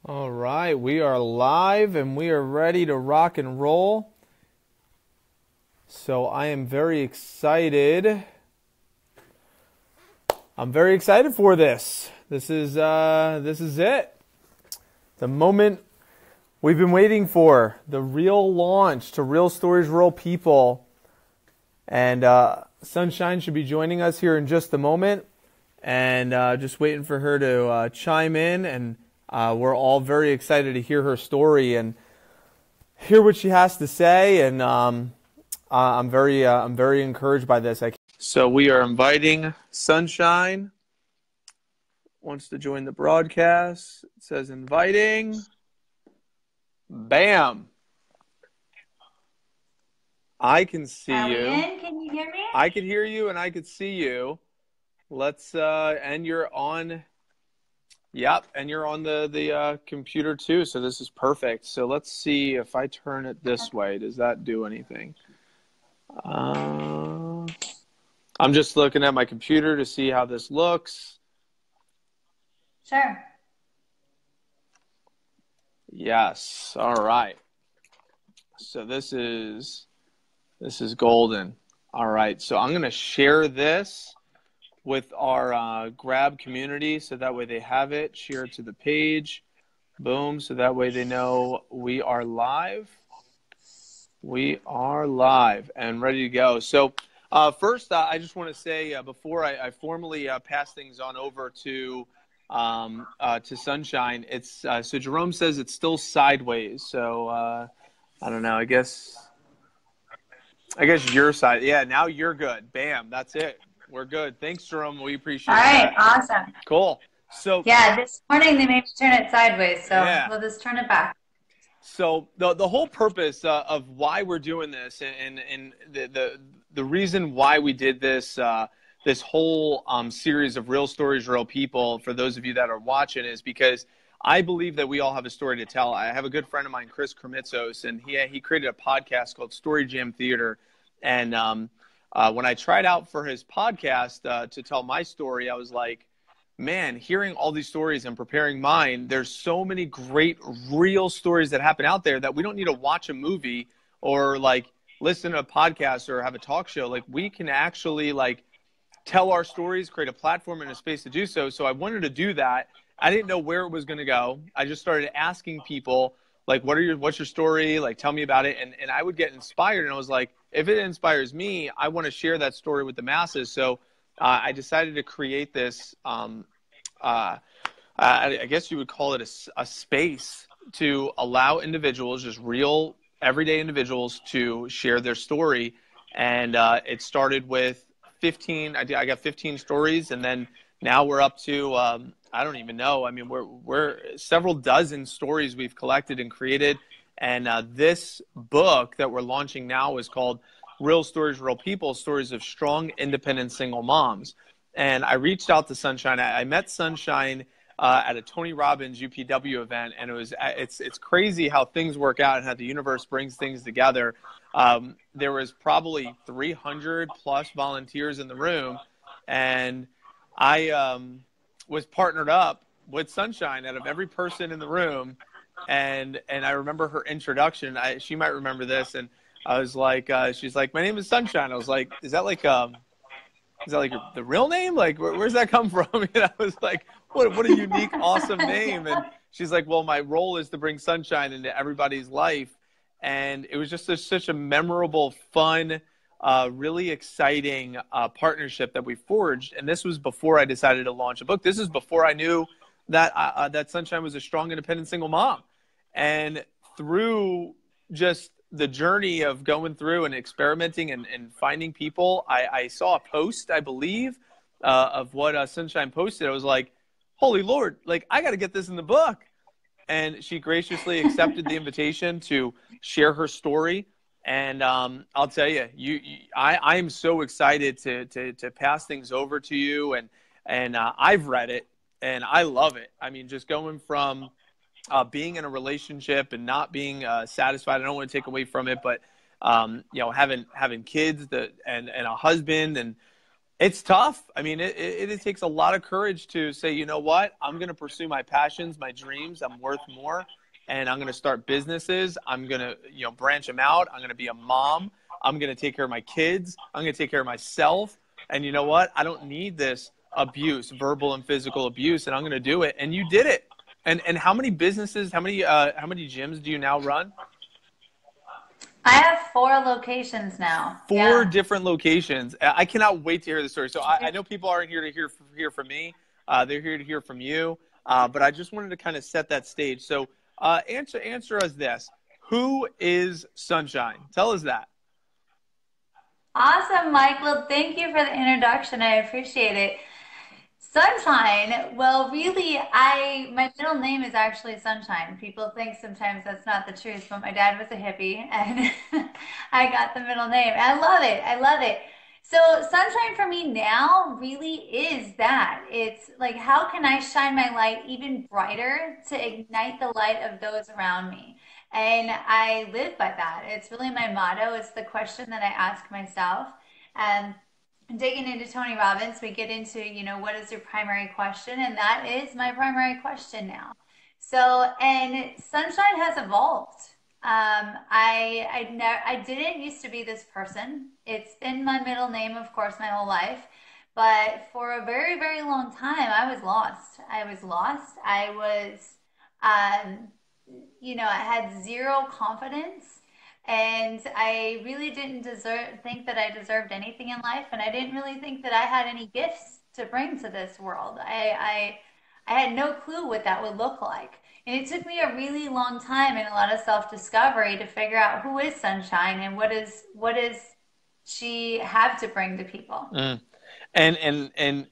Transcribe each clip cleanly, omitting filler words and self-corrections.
All right, we are live and we are ready to rock and roll. So I am very excited. I'm very excited for this. This is it. The moment we've been waiting for. The real launch to Real Stories, Real People. And Sunshine should be joining us here in just a moment. And just waiting for her to chime in, and we're all very excited to hear her story and hear what she has to say. And I'm very encouraged by this. So we are inviting Sunshine. Wants to join the broadcast. It says inviting. Bam. I can see you. Can you hear me? I can hear you and I can see you. Let's and you're on. Yep, and you're on the computer too, so this is perfect. So let's see if I turn it this way. Does that do anything? I'm just looking at my computer to see how this looks. Sure. Yes. All right. So this is golden. All right. So I'm going to share this with our Grab community, so that way they have it. Share it to the page. Boom. So that way they know we are live. We are live and ready to go. So first, I just want to say before I formally pass things on over to Sunshine, it's so Jerome says it's still sideways. So I don't know. I guess your side. Yeah, now you're good. Bam. That's it. We're good. Thanks, Jerome. We appreciate it. All right, awesome. Cool. So yeah, this morning they made me turn it sideways, so yeah. We'll just turn it back. So the whole purpose of why we're doing this, and the reason why we did this this whole series of Real Stories, Real People, for those of you that are watching, is because I believe that we all have a story to tell. I have a good friend of mine, Chris Kremitzos, and he created a podcast called Story Jam Theater. And when I tried out for his podcast to tell my story, I was like, man, hearing all these stories and preparing mine, there's so many great real stories that happen out there that we don't need to watch a movie or like listen to a podcast or have a talk show. Like, we can actually like tell our stories, create a platform and a space to do so. So I wanted to do that. I didn't know where it was going to go. I just started asking people, like, what's your story? Like, tell me about it. And I would get inspired. And I was like, if it inspires me, I want to share that story with the masses. So I decided to create this, I guess you would call it a space to allow individuals, just real everyday individuals, to share their story. And it started with 15. I got 15 stories, and then now we're up to I don't even know. I mean, we're several dozen stories we've collected and created. And this book that we're launching now is called Real Stories, Real People, Stories of Strong, Independent Single Moms. And I reached out to Sunshine. I met Sunshine at a Tony Robbins UPW event, and it's crazy how things work out and how the universe brings things together. There was probably 300 plus volunteers in the room, and I was partnered up with Sunshine out of every person in the room. And I remember her introduction. She might remember this. And I was like, she's like, my name is Sunshine. I was like, is that like the real name? Like, where's that come from? And I was like, what a unique, awesome name. And she's like, well, my role is to bring sunshine into everybody's life. And it was just such a memorable, fun, really exciting partnership that we forged. And this was before I decided to launch a book. This is before I knew that Sunshine was a strong, independent single mom. And through just the journey of going through and experimenting and finding people, I saw a post, I believe, of what Sunshine posted. I was like, holy Lord, like, I got to get this in the book. And she graciously accepted the invitation to share her story. And I'll tell you, I am so excited to pass things over to you. And I've read it and I love it. I mean, just going from being in a relationship and not being satisfied. I don't want to take away from it, but having kids and a husband, and It's tough. I mean, it takes a lot of courage to say, you know what, I'm going to pursue my passions, my dreams. I'm worth more, and I'm going to start businesses. I'm going to, branch them out. I'm going to be a mom. I'm going to take care of my kids. I'm going to take care of myself. And you know what? I don't need this abuse, verbal and physical abuse, and I'm going to do it. And you did it. And how many businesses, how many gyms do you now run? I have 4 locations now. Four Yeah. different locations. I cannot wait to hear the story. So I know people aren't here to hear from me. They're here to hear from you. But I just wanted to kind of set that stage. So answer us this: Who is Sunshine? Tell us that. Awesome, Michael. Thank you for the introduction. I appreciate it. Sunshine. Well, really, I my middle name is actually Sunshine. People think sometimes that's not the truth, but my dad was a hippie and I got the middle name. I love it. I love it. So, sunshine for me now really is that. It's like, how can I shine my light even brighter to ignite the light of those around me? And I live by that. It's really my motto. It's the question that I ask myself. And digging into Tony Robbins, we get into, what is your primary question? And that is my primary question now. So, and sunshine has evolved. I didn't used to be this person. It's been my middle name, of course, my whole life. But for a very, very long time, I was lost. I was lost. Um, I had zero confidence. And I really didn't think that I deserved anything in life, and I didn't really think that I had any gifts to bring to this world. I had no clue what that would look like, and it took me a really long time and a lot of self-discovery to figure out who is Sunshine and what is she have to bring to people. Mm. And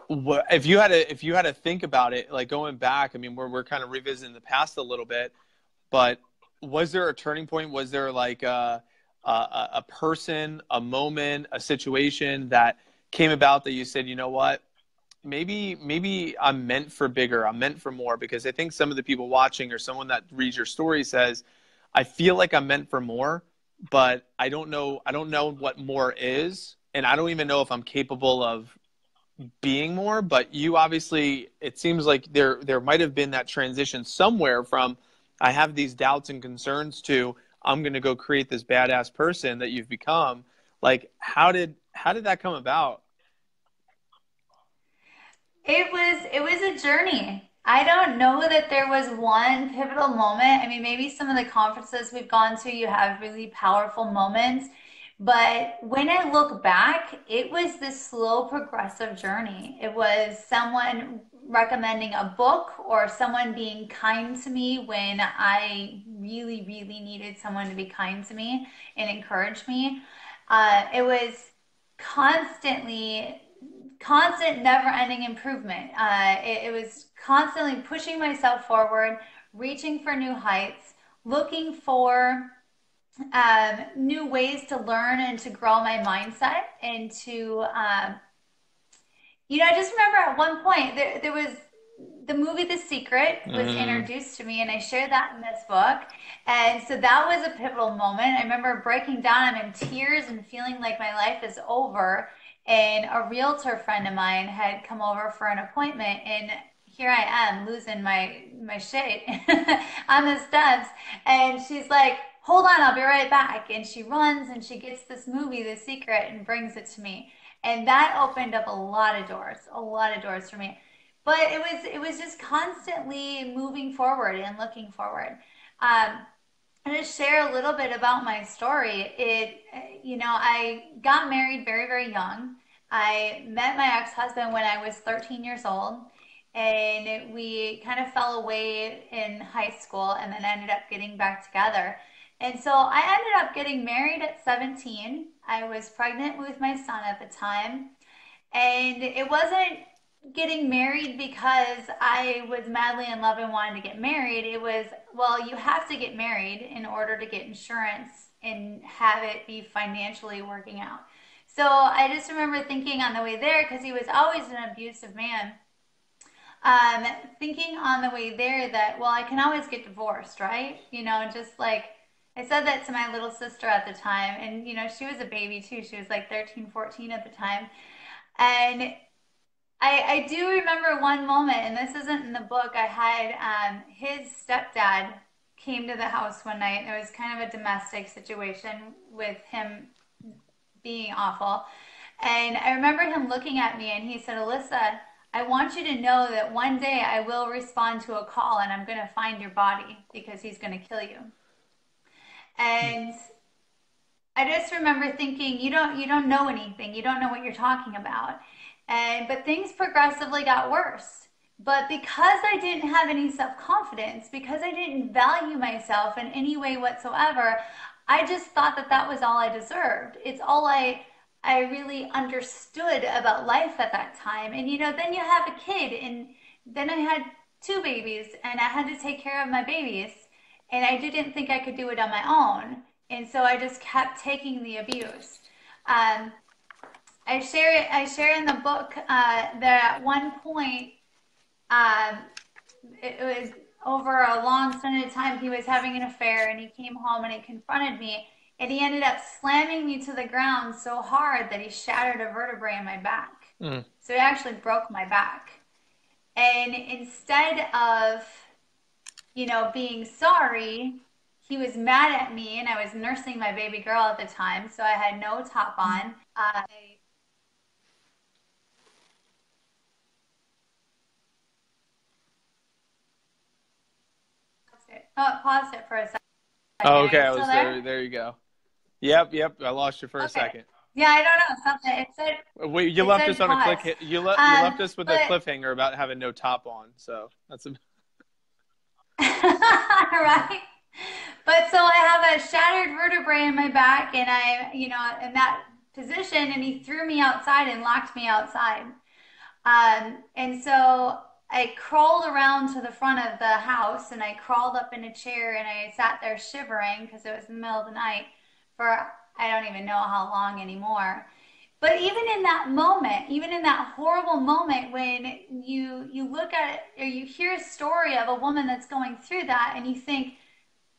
if you had to think about it, like going back, I mean, we're kind of revisiting the past a little bit. But was there a turning point? Was there like a person, a moment, a situation that came about that you said, you know what, maybe I'm meant for bigger. I'm meant for more, because I think some of the people watching or someone that reads your story says, I feel like I'm meant for more, but I don't know what more is, and I don't even know if I'm capable of being more. But you obviously, it seems like there might have been that transition somewhere from I have these doubts and concerns to I'm going to go create this badass person that you've become. Like how did that come about? It was a journey. I don't know that there was one pivotal moment. I mean, maybe some of the conferences we've gone to, you have really powerful moments. But when I look back, it was this slow, progressive journey. It was someone recommending a book or someone being kind to me when I really, really needed someone to be kind to me and encourage me. It was constantly constant, never-ending improvement. It was constantly pushing myself forward, reaching for new heights, looking for new ways to learn and to grow my mindset and to I just remember at one point there was the movie The Secret was Mm, introduced to me, and I shared that in this book. And so that was a pivotal moment. I remember breaking down. I'm in tears and feeling like my life is over. And a realtor friend of mine had come over for an appointment, and here I am losing my shit on the steps. And she's like, "Hold on, I'll be right back." And she runs and she gets this movie, The Secret, and brings it to me. And that opened up a lot of doors for me. But it was just constantly moving forward and looking forward. Um, and to share a little bit about my story, I got married very, very young. I met my ex-husband when I was 13 years old, and we kind of fell away in high school and then ended up getting back together. And so I ended up getting married at 17. I was pregnant with my son at the time, and it wasn't getting married because I was madly in love and wanted to get married. It was, well, you have to get married in order to get insurance and have it be financially working out. So I just remember thinking on the way there, because he was always an abusive man, um, thinking on the way there that, well, I can always get divorced, right? Just like I said that to my little sister at the time. And, she was a baby too. She was like 13, 14 at the time. And I do remember one moment, and this isn't in the book. I had his stepdad came to the house one night. It was kind of a domestic situation with him being awful. And I remember him looking at me and he said, Alissa, I want you to know that one day I will respond to a call and I'm going to find your body because he's going to kill you. And I just remember thinking, you don't know anything. You don't know what you're talking about. And but things progressively got worse. But because I didn't have any self-confidence, because I didn't value myself in any way whatsoever, I just thought that that was all I deserved. It's all I really understood about life at that time. And then you have a kid and then I had two babies and I had to take care of my babies and I didn't think I could do it on my own. And so I just kept taking the abuse. Um, I share in the book that at one point, um, it was over a long stint of time, he was having an affair and he came home and he confronted me and he ended up slamming me to the ground so hard that he shattered a vertebrae in my back. Mm. So he actually broke my back. And instead of being sorry, he was mad at me, and I was nursing my baby girl at the time, so I had no top on. Paused it for a second. Oh, Are okay. you I still was there? there. There you go. Yep. I lost you for a Okay. second. Yeah, I don't know. Something Wait, you it left us said on a pause. click. You left us with a But cliffhanger about having no top on. So that's right. But so I have a shattered vertebrae in my back, and in that position, and he threw me outside and locked me outside. And so I crawled around to the front of the house and I crawled up in a chair and I sat there shivering because it was in the middle of the night for I don't even know how long anymore. But even in that moment, even in that horrible moment when you look at it or you hear a story of a woman that's going through that and you think,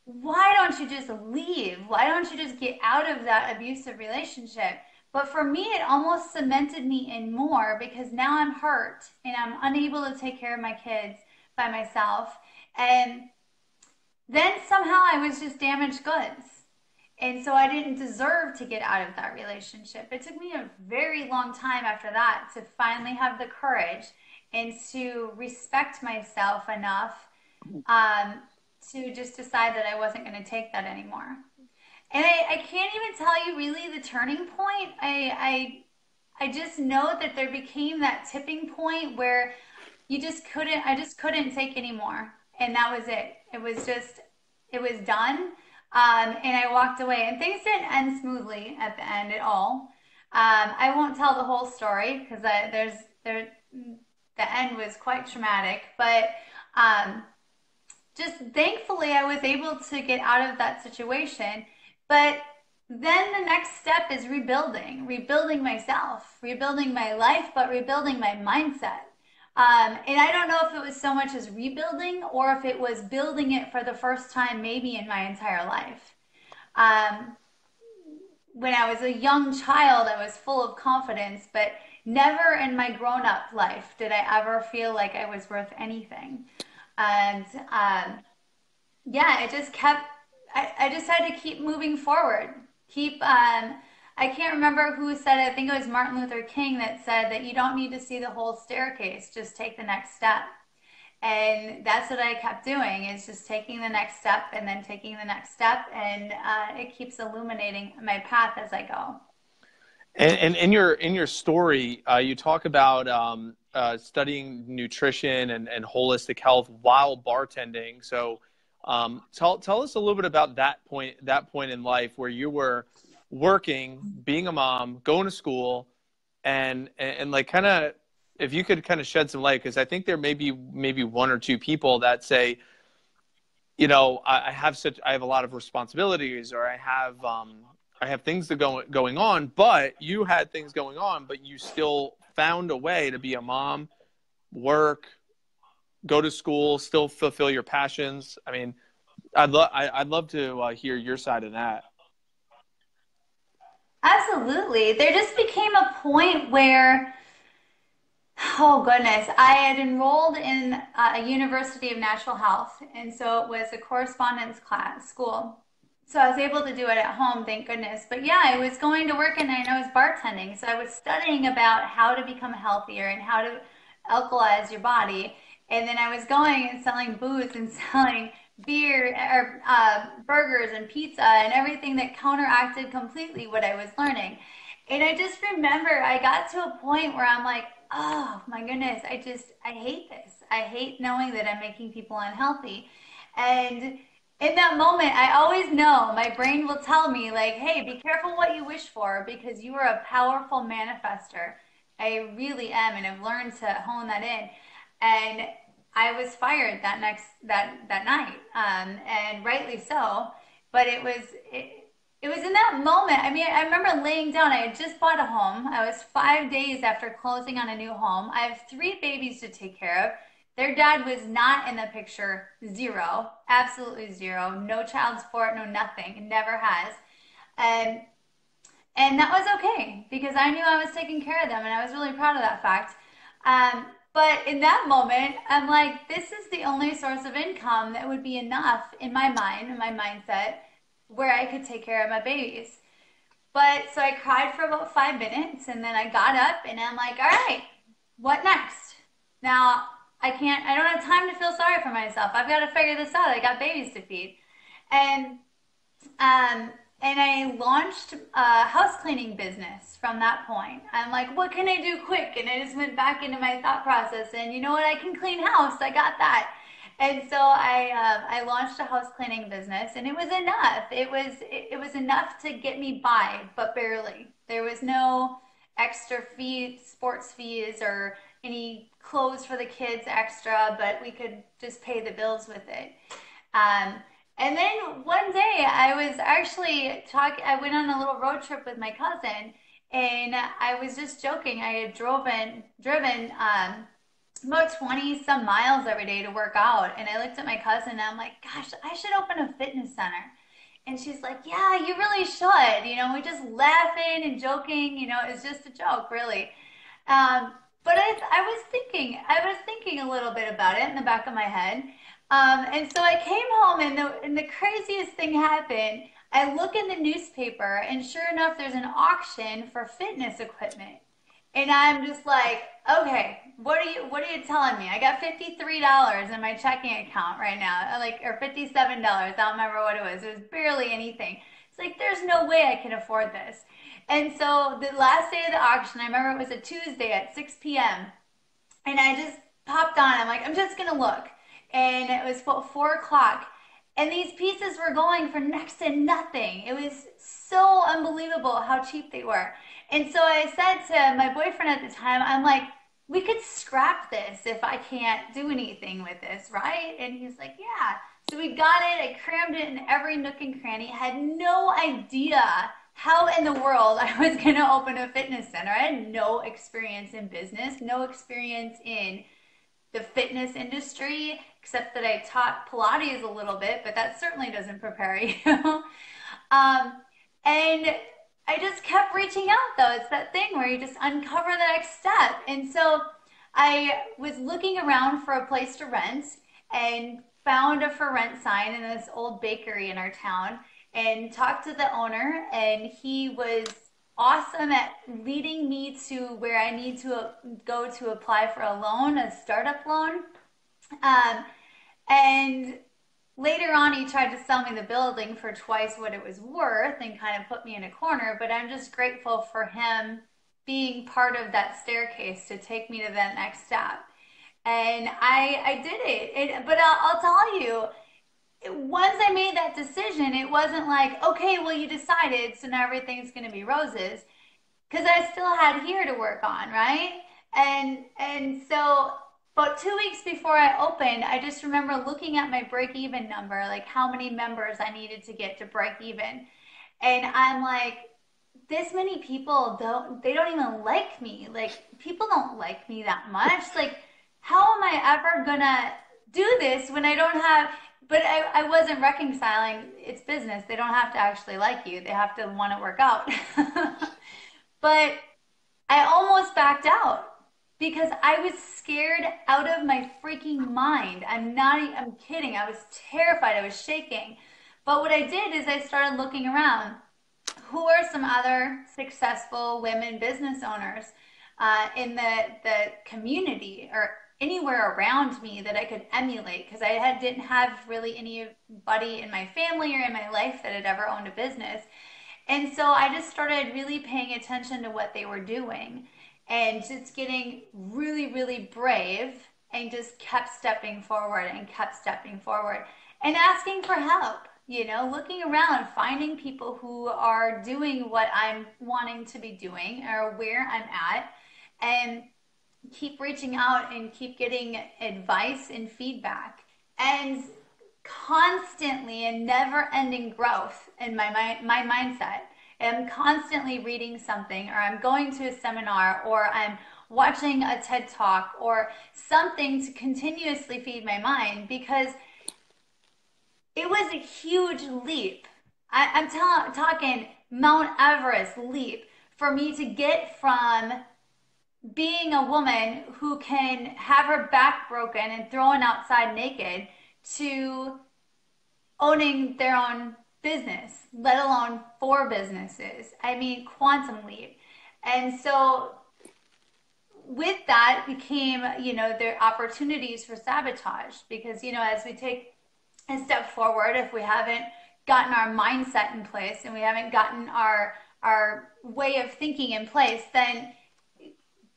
why don't you just leave? Why don't you just get out of that abusive relationship? But for me, it almost cemented me in more because now I'm hurt and I'm unable to take care of my kids by myself. And then somehow I was just damaged goods. And so I didn't deserve to get out of that relationship. It took me a very long time after that to finally have the courage and to respect myself enough um, to just decide that I wasn't going to take that anymore. And I can't even tell you really the turning point. I just know that there became that tipping point where I just couldn't take anymore. And that was it. It was done. And I walked away and things didn't end smoothly at the end at all. I won't tell the whole story because the end was quite traumatic, but, um, just thankfully I was able to get out of that situation. But then the next step is rebuilding myself, rebuilding my life, but rebuilding my mindset. And I don't know if it was so much as rebuilding or if it was building it for the first time, maybe in my entire life. Um, when I was a young child, I was full of confidence, but never in my grown up life did I ever feel like I was worth anything. And yeah, it just kept, I just had to keep moving forward. I can't remember who said it. I think it was Martin Luther King that said that you don't need to see the whole staircase, just take the next step. And that's what I kept doing is just taking the next step and then taking the next step. And it keeps illuminating my path as I go. and in your story, you talk about studying nutrition and holistic health while bartending. So, tell us a little bit about that point in life where you were working, being a mom, going to school, and like kind of if you could kind of shed some light because I think there may be maybe one or two people that say, I have a lot of responsibilities or I have things going on, but you had things going on, but you still found a way to be a mom, work, go to school, still fulfill your passions. I mean, I'd love to hear your side of that. Absolutely. There just became a point where, oh goodness, I had enrolled in a University of Natural Health, and so it was a correspondence class school. So I was able to do it at home, thank goodness. But yeah, I was going to work and I was bartending, so I was studying about how to become healthier and how to alkalize your body. And then I was going and selling booze and selling beer or burgers and pizza and everything that counteracted completely what I was learning. And I just remember I got to a point where I'm like, oh my goodness, I hate this. I hate knowing that I'm making people unhealthy. And in that moment, I always know my brain will tell me, like, hey, be careful what you wish for because you are a powerful manifester. I really am, and I've learned to hone that in. And I was fired that night, and rightly so. But it was in that moment. I mean, I remember laying down. I had just bought a home. I was 5 days after closing on a new home. I have three babies to take care of. Their dad was not in the picture. Zero, absolutely zero. No child support, no nothing. Never has. And and that was okay because I knew I was taking care of them, and I was really proud of that fact. But in that moment, I'm like, this is the only source of income that would be enough in my mind, in my mindset, where I could take care of my babies. But so I cried for about 5 minutes and then I got up and I'm like, all right, what next? Now I don't have time to feel sorry for myself. I've got to figure this out. I got babies to feed. And um, and I launched a house cleaning business from that point. I'm like, what can I do quick? And I just went back into my thought process. And you know what? I can clean house. I got that. And so I launched a house cleaning business, and it was enough. It was enough to get me by, but barely. There was no extra fees, sports fees, or any clothes for the kids extra, but we could just pay the bills with it. Um, and then one day I was actually talking, I went on a little road trip with my cousin and I was just joking. I had driven about 20 some miles every day to work out. And I looked at my cousin and I'm like, gosh, I should open a fitness center. And she's like, yeah, you really should. You know, we just laughing and joking, you know, it's just a joke, really. Um, but I was thinking a little bit about it in the back of my head. And so I came home and the craziest thing happened. I look in the newspaper and sure enough, there's an auction for fitness equipment. And I'm just like, okay, what are you telling me? I got $53 in my checking account right now, like or $57. I don't remember what it was. It was barely anything. It's like there's no way I can afford this. And so the last day of the auction, I remember it was a Tuesday at 6 p.m. And I just popped on. I'm like, I'm just gonna look. And it was about 4 o'clock. And these pieces were going for next to nothing. It was so unbelievable how cheap they were. And so I said to my boyfriend at the time, I'm like, we could scrap this if I can't do anything with this, right? And he's like, yeah. So we got it. I crammed it in every nook and cranny. Had no idea how in the world I was going to open a fitness center. I had no experience in business, no experience in the fitness industry, except that I taught Pilates a little bit, but that certainly doesn't prepare you. um, and I just kept reaching out though. It's that thing where you just uncover the next step. And so I was looking around for a place to rent and found a for rent sign in this old bakery in our town and talked to the owner, and he was awesome at leading me to where I need to go to apply for a loan, a startup loan. Um, and later on, he tried to sell me the building for twice what it was worth and kind of put me in a corner. But I'm just grateful for him being part of that staircase to take me to that next step. And I did it. But I'll tell you, once I made that decision, it wasn't like, okay, well, you decided, so now everything's going to be roses because I still had here to work on, right? And so about 2 weeks before I opened, I just remember looking at my break even number, like how many members I needed to get to break even. And I'm like, this many people they don't even like me. Like people don't like me that much. Like how am I ever gonna do this when I don't have but I wasn't reconciling it's business. They don't have to actually like you. They have to want to work out. But I almost backed out because I was scared out of my freaking mind. I'm kidding. I was terrified. I was shaking. But what I did is I started looking around. Who are some other successful women business owners in the community or anywhere around me that I could emulate? Because didn't have really anybody in my family or in my life that had ever owned a business. And so I just started really paying attention to what they were doing and just getting really, really brave and just kept stepping forward and kept stepping forward and asking for help, looking around, finding people who are doing what I'm wanting to be doing or where I'm at, and keep reaching out and keep getting advice and feedback. And constantly and never ending growth in my mindset. I'm constantly reading something, or I'm going to a seminar, or I'm watching a TED talk, or something to continuously feed my mind because it was a huge leap. I'm talking Mount Everest leap for me to get from being a woman who can have her back broken and thrown outside naked to owning their own business, let alone four businesses. I mean, quantum leap. And so with that became, there are opportunities for sabotage because, as we take a step forward, if we haven't gotten our mindset in place and we haven't gotten our way of thinking in place, then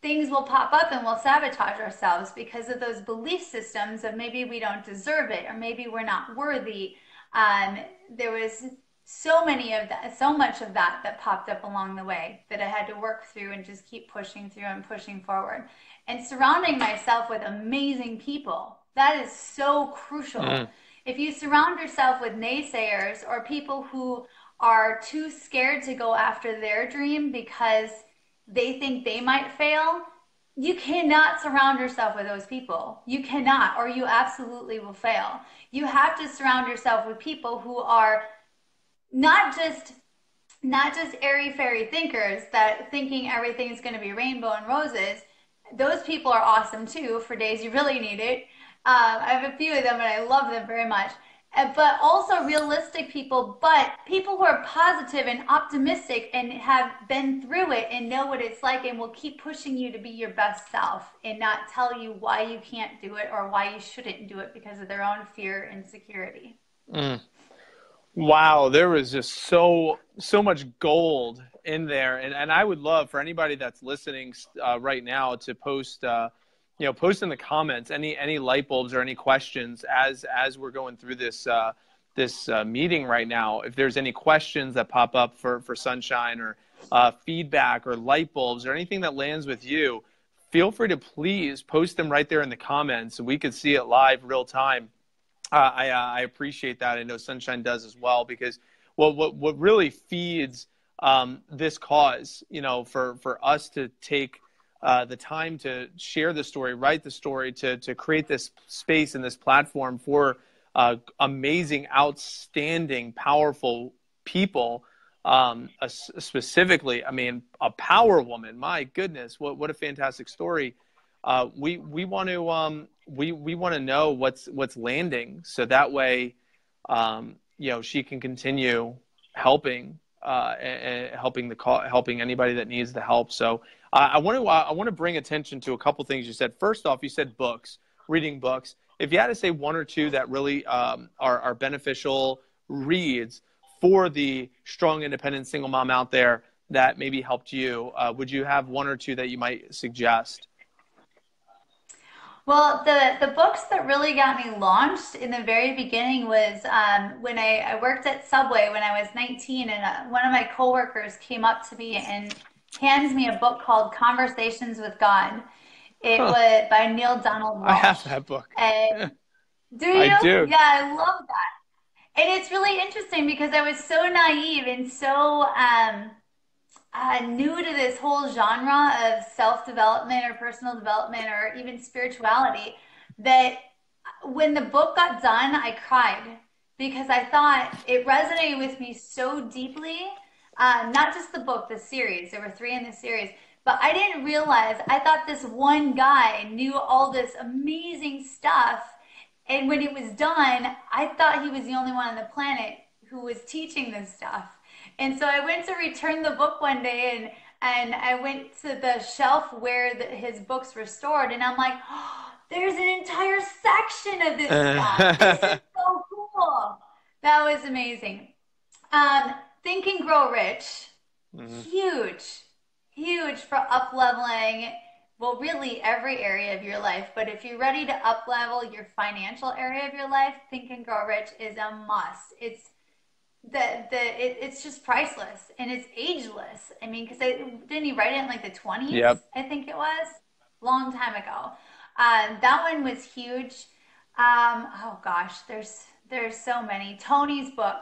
things will pop up and we'll sabotage ourselves because of those belief systems of maybe we don't deserve it or maybe we're not worthy. There was so much of that popped up along the way that I had to work through and just keep pushing through and pushing forward. And surrounding myself with amazing people, that is so crucial. Mm. If you surround yourself with naysayers or people who are too scared to go after their dream because they think they might fail, you cannot surround yourself with those people. You cannot, or you absolutely will fail. You have to surround yourself with people who are not just airy fairy thinkers that thinking everything's going to be rainbow and roses. Those people are awesome too for days you really need it. I have a few of them and I love them very much. But also realistic people, but people who are positive and optimistic and have been through it and know what it's like and will keep pushing you to be your best self and not tell you why you can't do it or why you shouldn't do it because of their own fear and insecurity. Mm. Wow, there was just so much gold in there, and I would love for anybody that's listening right now to post in the comments any light bulbs or any questions as we're going through this meeting right now. If there's any questions that pop up for Sunshine or feedback or light bulbs or anything that lands with you, feel free to please post them right there in the comments so we could see it live real time. I appreciate that. I know Sunshine does as well because what really feeds this cause, for us to take the time to share the story, write the story, to create this space and this platform for amazing, outstanding, powerful people. Specifically, I mean, a power woman. My goodness, what a fantastic story. We want to we want to know what's landing, so that way, she can continue helping and helping anybody that needs the help. So I want to bring attention to a couple things you said. First off, you said books, reading books. If you had to say one or two that really are beneficial reads for the strong, independent single mom out there that maybe helped you, would you have one or two that you might suggest? Well, the books that really got me launched in the very beginning was when I worked at Subway when I was 19, and one of my coworkers came up to me and hands me a book called Conversations with God. It Huh, was by Neil Donald I have Walsh. that book. And do I you? do. Yeah, I love that. And it's really interesting because I was so naive and so new to this whole genre of self development or personal development or even spirituality that when the book got done, I cried because I thought it resonated with me so deeply. Not just the book, the series. There were three in the series, but I didn't realize. I thought this one guy knew all this amazing stuff, and when it was done, I thought he was the only one on the planet who was teaching this stuff. And so I went to return the book one day, and I went to the shelf where his books were stored, and I'm like, oh, there's an entire section of this stuff. This is so cool. That was amazing. Um, Think and Grow Rich, huge, huge for up leveling. Well, really every area of your life. But if you're ready to up level your financial area of your life, Think and Grow Rich is a must. It's just priceless and it's ageless. I mean, because didn't he write it in like the 20s? Yep. I think it was long time ago. That one was huge. Oh gosh, there's so many. Tony's book,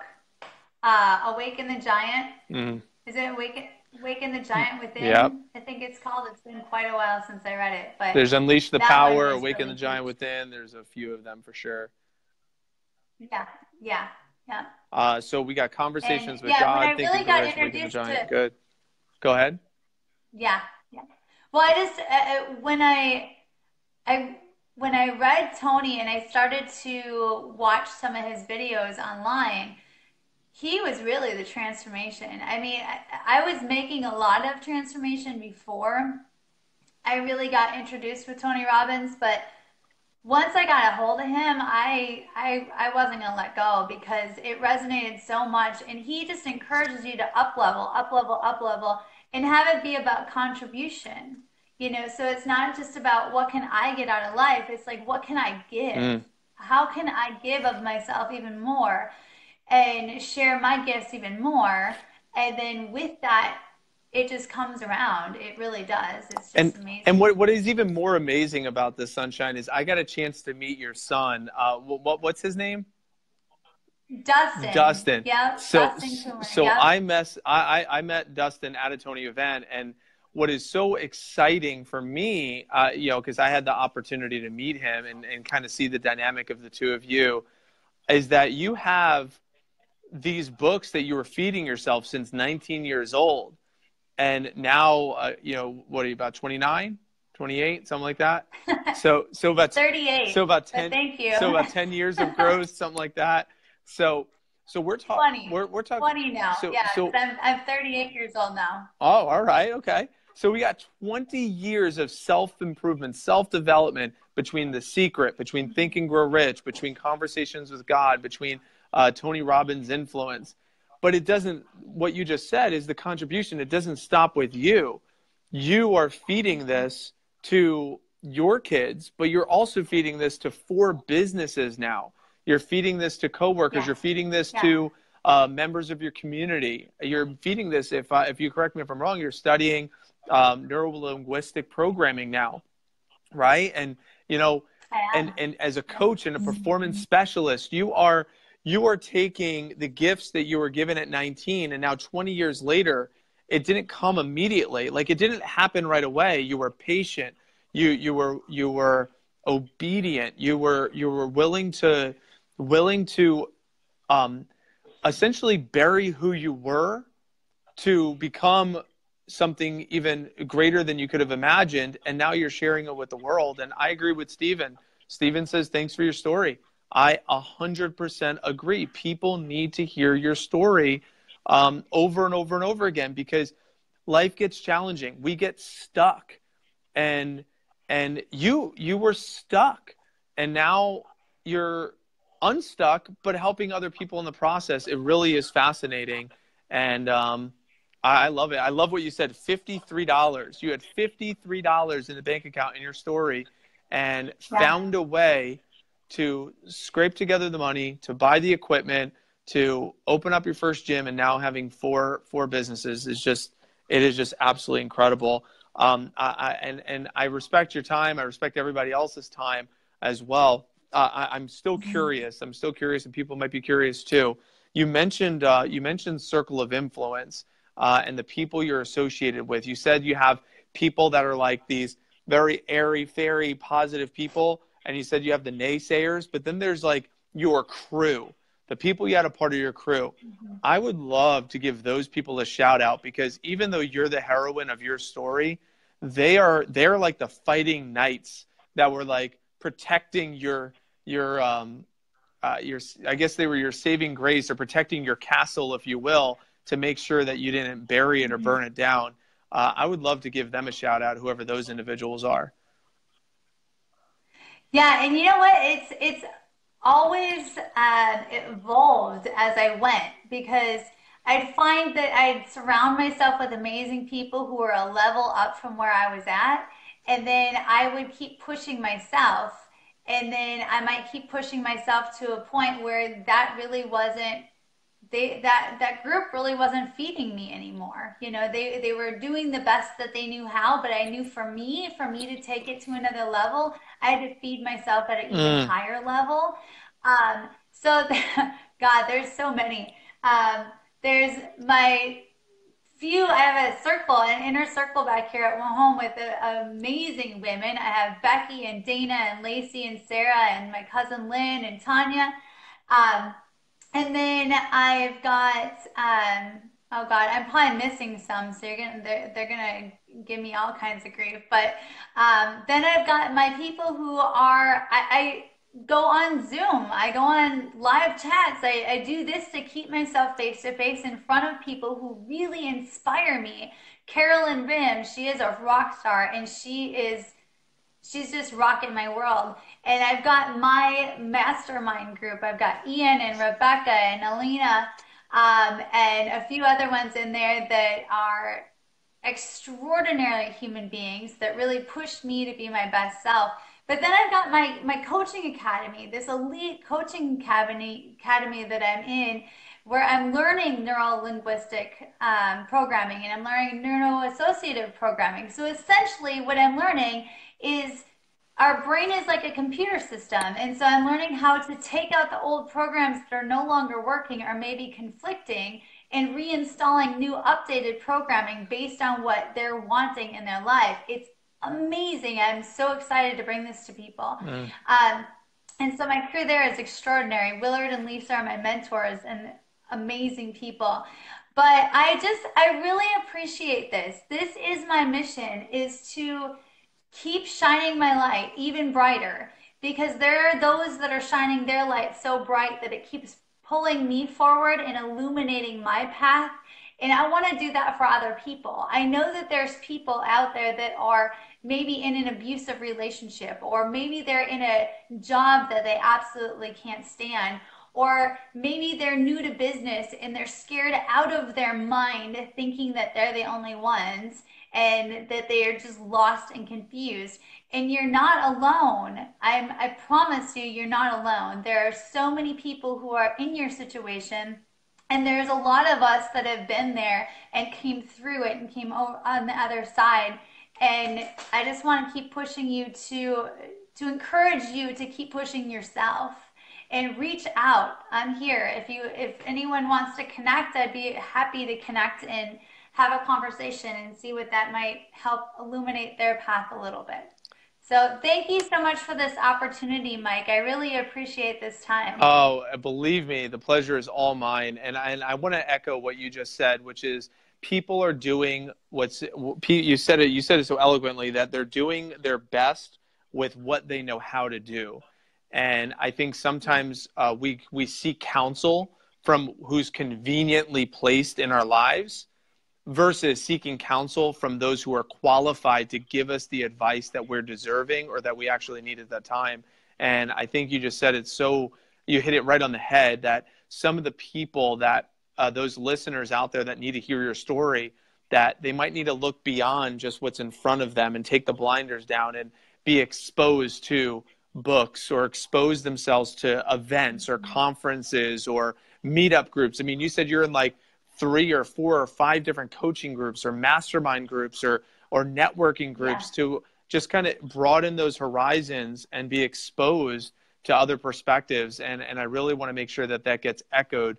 Awaken the Giant. Mm. Is it Awaken the Giant Within? Yep. I think it's called. It's been quite a while since I read it, but There's Unleash the that one Power, was Awaken really the Giant huge. Within. There's a few of them for sure. Yeah, yeah, yeah. So we got And Conversations with yeah, when I God, Think really and Grow got Rich, Awaken the introduced Giant. to, Good. Go ahead. yeah, yeah. Well, I just I when I read Tony and I started to watch some of his videos online, he was really the transformation. I mean, I was making a lot of transformation before I really got introduced with Tony Robbins, but once I got a hold of him, I wasn't gonna let go because it resonated so much, and he just encourages you to up level, up level, up level, and have it be about contribution. So it's not just about what can I get out of life. It's like what can I give? Mm. How can I give of myself even more, and share my gifts even more? And then with that, it just comes around. It really does. It's And just and amazing. what is even more amazing about this, Sunshine, is I got a chance to meet your son. What's his name? Dustin. Dustin. Yep. So Dustin Coomer. so Yep. I met Dustin at a Tony event, and what is so exciting for me, because I had the opportunity to meet him and kind of see the dynamic of the two of you, is that you have these books that you were feeding yourself since 19 years old, and now what are you, about 29, 28, something like that? So about 38. But 10, thank you. so about 10 years of growth, something like that. So we're talking 20. we're talking 20 now. so Yeah, so because I'm 38 years old now. oh, all right, okay. So we got 20 years of self-improvement, self-development, between The Secret, between Think and Grow Rich, between Conversations with God, between Tony Robbins' influence. But it doesn't, what you just said is the contribution. It doesn't stop with you. You are feeding this to your kids, but you're also feeding this to 4 businesses now. You're feeding this to coworkers. Yeah. You're feeding this Yeah. to members of your community. You're feeding this, if you correct me if I'm wrong, you're studying neuro-linguistic programming now, right? And you know, I am. and as a Yep. coach and a performance specialist, you are taking the gifts that you were given at 19, and now 20 years later, it didn't come immediately. Like, it didn't happen right away. You were patient. You were obedient. You were willing to um, essentially bury who you were to become something even greater than you could have imagined. And now you're sharing it with the world. And I agree with Steven. Steven says, thanks for your story. I 100% agree. People need to hear your story over and over and over again, because life gets challenging. We get stuck, and you were stuck, and now you're unstuck, but helping other people in the process. It really is fascinating. And I love it. I love what you said. $53. You had $53 in the bank account in your story, and Yeah. found a way to scrape together the money to buy the equipment to open up your first gym, and now having four businesses is just absolutely incredible. And I respect your time. I respect everybody else's time as well. I'm still curious. I'm still curious, and people might be curious too. You mentioned circle of influence, and the people you're associated with. You said you have people that are like these very airy, fairy, positive people, and you said you have the naysayers, but then there's like your crew, the people you had a part of your crew. I would love to give those people a shout out, because even though you're the heroine of your story, they're like the fighting knights that were like protecting your I guess they were your saving grace, or protecting your castle, if you will, to make sure that you didn't bury it or burn it down. I would love to give them a shout out, whoever those individuals are. Yeah, and you know what? It's always evolved as I went, because I'd find that I'd surround myself with amazing people who were a level up from where I was at, and then I would keep pushing myself, and then I might keep pushing myself to a point where that really wasn't that group really wasn't feeding me anymore. You know, they were doing the best that they knew how, but I knew for me to take it to another level, I had to feed myself at an even Mm. higher level. So God, there's so many. There's my few. I have a circle, an inner circle back here at home with amazing women. I have Becky and Dana and Lacey and Sarah and my cousin Lynn and Tanya. Um, and then I've got oh God, I'm probably missing some, so they're gonna give me all kinds of grief. But then I've got my people who are I go on Zoom, I go on live chats, I do this to keep myself face to face in front of people who really inspire me. Carolyn Bim, she is a rock star, and she's just rocking my world. And I've got my mastermind group. I've got Ian and Rebecca and Alina, and a few other ones in there that are extraordinary human beings that really pushed me to be my best self. But then I've got my coaching academy, this elite coaching academy that I'm in, where I'm learning neuro linguistic programming, and I'm learning neuro associative programming. So essentially, what I'm learning is our brain is like a computer system. And so I'm learning how to take out the old programs that are no longer working or maybe conflicting, and reinstalling new updated programming based on what they're wanting in their life. It's amazing. I'm so excited to bring this to people. Mm. And so my crew there is extraordinary. Willard and Lisa are my mentors and amazing people. But I really appreciate this. This is my mission, is to keep shining my light even brighter, because there are those that are shining their light so bright that it keeps pulling me forward and illuminating my path. And I want to do that for other people. I know that there's people out there that are maybe in an abusive relationship, or maybe they're in a job that they absolutely can't stand, or maybe they're new to business and they're scared out of their mind, thinking that they're the only ones and that they are just lost and confused. And you're not alone. I promise you, you're not alone. There are so many people who are in your situation, and there's a lot of us that have been there and came through it and came on the other side. And I just want to keep pushing you to encourage you to keep pushing yourself and reach out. I'm here. If anyone wants to connect, I'd be happy to connect and have a conversation and see what that might help illuminate their path a little bit. So thank you so much for this opportunity, Mike. I really appreciate this time. Oh, believe me, the pleasure is all mine. And I want to echo what you just said, which is people are doing you said it. You said it so eloquently, that they're doing their best with what they know how to do. And I think sometimes we seek counsel from who's conveniently placed in our lives, versus seeking counsel from those who are qualified to give us the advice that we're deserving or that we actually need at that time. And I think you just said it so, you hit it right on the head, that some of the people that those listeners out there that need to hear your story, that they might need to look beyond just what's in front of them and take the blinders down and be exposed to books, or expose themselves to events or conferences or meetup groups. I mean, you said you're in like 3 or 4 or 5 different coaching groups or mastermind groups or networking groups, Yeah. to just kind of broaden those horizons and be exposed to other perspectives. And I really want to make sure that that gets echoed,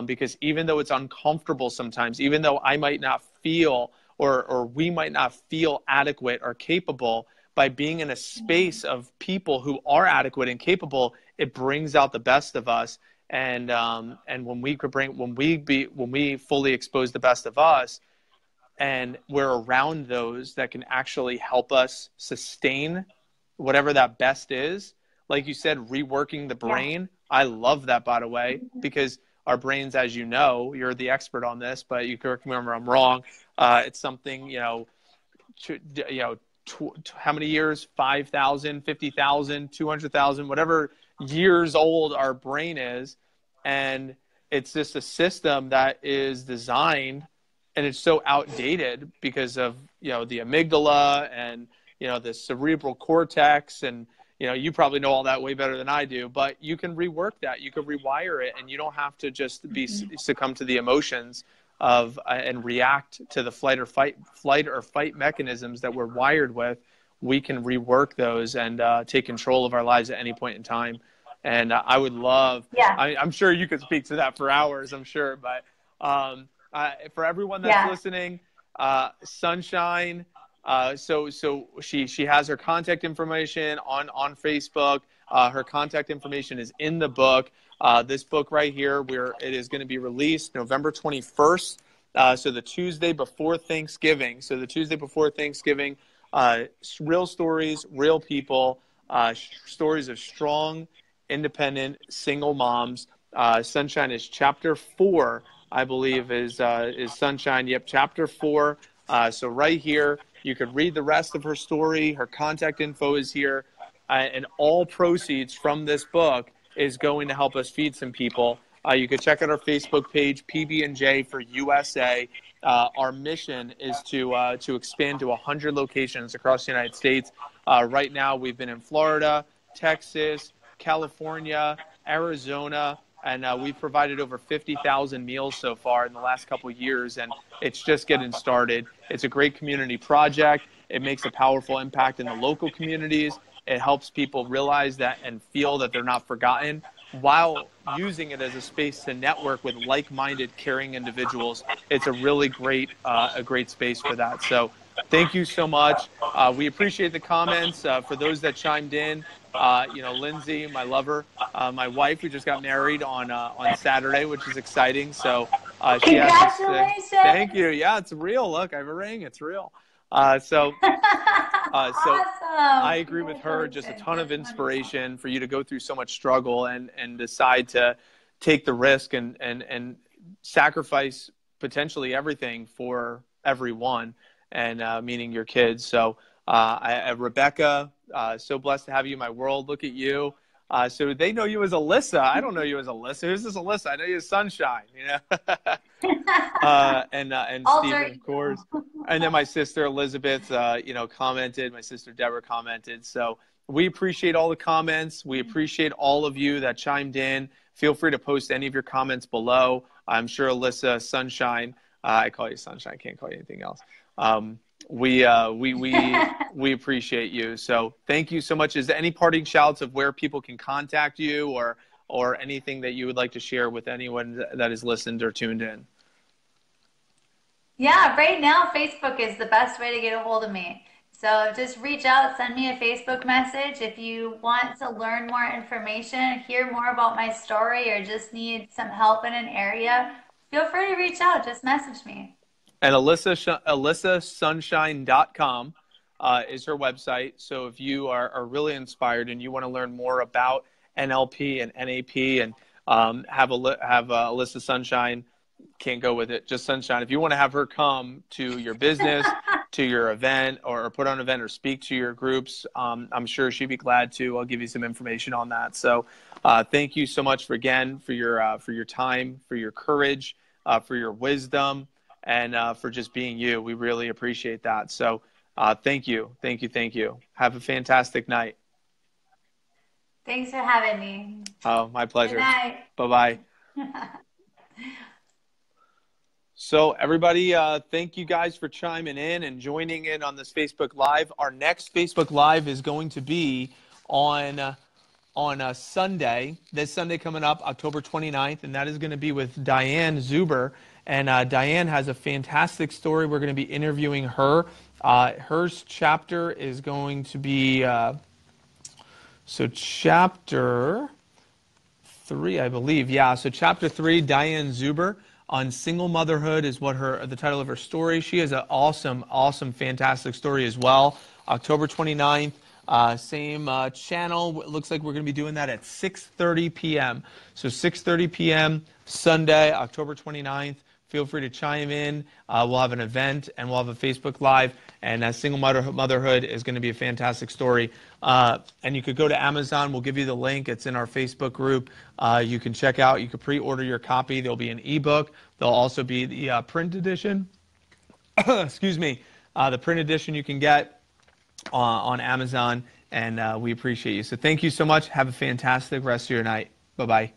because even though it's uncomfortable sometimes, even though I might not feel or we might not feel adequate or capable, by being in a space of people who are adequate and capable, it brings out the best of us. And when we fully expose the best of us, and we're around those that can actually help us sustain whatever that best is. Like you said, reworking the Yeah. brain. I love that, by the way, because our brains, as you know, you're the expert on this, but you correct me if I'm wrong. It's something, how many years? 5,000, 50,000, 200,000, whatever years old our brain is. And it's just a system that is designed, and it's so outdated because of, the amygdala and, the cerebral cortex. And, you probably know all that way better than I do, but you can rework that. You can rewire it, and you don't have to just succumb to the emotions of and react to the flight or fight mechanisms that we're wired with. We can rework those and take control of our lives at any point in time. And I would love, Yeah. I'm sure you could speak to that for hours, I'm sure, but for everyone that's listening, Sunshine, so she has her contact information on Facebook. Her contact information is in the book. This book right here, where it is going to be released November 21st. So the Tuesday before Thanksgiving. Real stories, real people, stories of strong, independent, single moms. Sunshine is chapter 4, I believe, is Sunshine. Yep, chapter 4. So right here, you could read the rest of her story. Her contact info is here. And all proceeds from this book is going to help us feed some people. You could check out our Facebook page, PB&J for USA. Our mission is to expand to 100 locations across the United States. Right now, we've been in Florida, Texas, California, Arizona, and we've provided over 50,000 meals so far in the last couple of years, and it's just getting started. It's a great community project. It makes a powerful impact in the local communities. It helps people realize that and feel that they're not forgotten, while using it as a space to network with like-minded, caring individuals. It's a really great space for that. So thank you so much. We appreciate the comments. For those that chimed in, Lindsay, my lover, my wife, we just got married on Saturday, which is exciting. So she has to say, thank you. Yeah, it's real. Look, I have a ring. It's real. So Awesome. I agree with her. Just a ton of inspiration for you to go through so much struggle and decide to take the risk and sacrifice potentially everything for everyone, and meaning your kids. So Rebecca, so blessed to have you in my world. Look at you. So they know you as Alissa. I don't know you as Alissa. Who's this Alissa? I know you as Sunshine, and Stephen, of course. And then my sister Elizabeth, commented. My sister Deborah commented. So we appreciate all the comments. We appreciate all of you that chimed in. Feel free to post any of your comments below. I'm sure Alissa, Sunshine, I call you Sunshine. I can't call you anything else. We appreciate you. So thank you so much. Is there any parting shouts of where people can contact you, or anything that you would like to share with anyone that has listened or tuned in? Yeah, right now Facebook is the best way to get a hold of me. So just reach out, send me a Facebook message. If you want to learn more information, hear more about my story, or just need some help in an area, feel free to reach out. Just message me. And AlissaSunshine.com is her website. So if you are really inspired and you want to learn more about NLP and NAP, and have Alissa Sunshine, can't go with it, just Sunshine. If you want to have her come to your business, to your event, or put on an event, or speak to your groups, I'm sure she'd be glad to. I'll give you some information on that. So thank you so much for your time, for your courage, for your wisdom, and for just being you. We really appreciate that. So thank you. Have a fantastic night. Thanks for having me. Oh, my pleasure. Good night. Bye-bye. So everybody, thank you guys for chiming in and joining in on this Facebook Live. Our next Facebook Live is going to be on a Sunday, this Sunday coming up, October 29th, and that is going to be with Diane Zuber. And Diane has a fantastic story. We're going to be interviewing her. Her chapter is going to be, chapter 3, I believe. Yeah, so chapter 3, Diane Zuber on single motherhood is what the title of her story. She has an awesome, fantastic story as well. October 29th, same channel. It looks like we're going to be doing that at 6:30 p.m. So 6:30 p.m. Sunday, October 29th. Feel free to chime in. We'll have an event, and we'll have a Facebook Live. And single motherhood is going to be a fantastic story. And you could go to Amazon. We'll give you the link. It's in our Facebook group. You can check out. You can pre-order your copy. There'll be an ebook. There'll also be the print edition. Excuse me. The print edition you can get on Amazon. And we appreciate you. So thank you so much. Have a fantastic rest of your night. Bye-bye.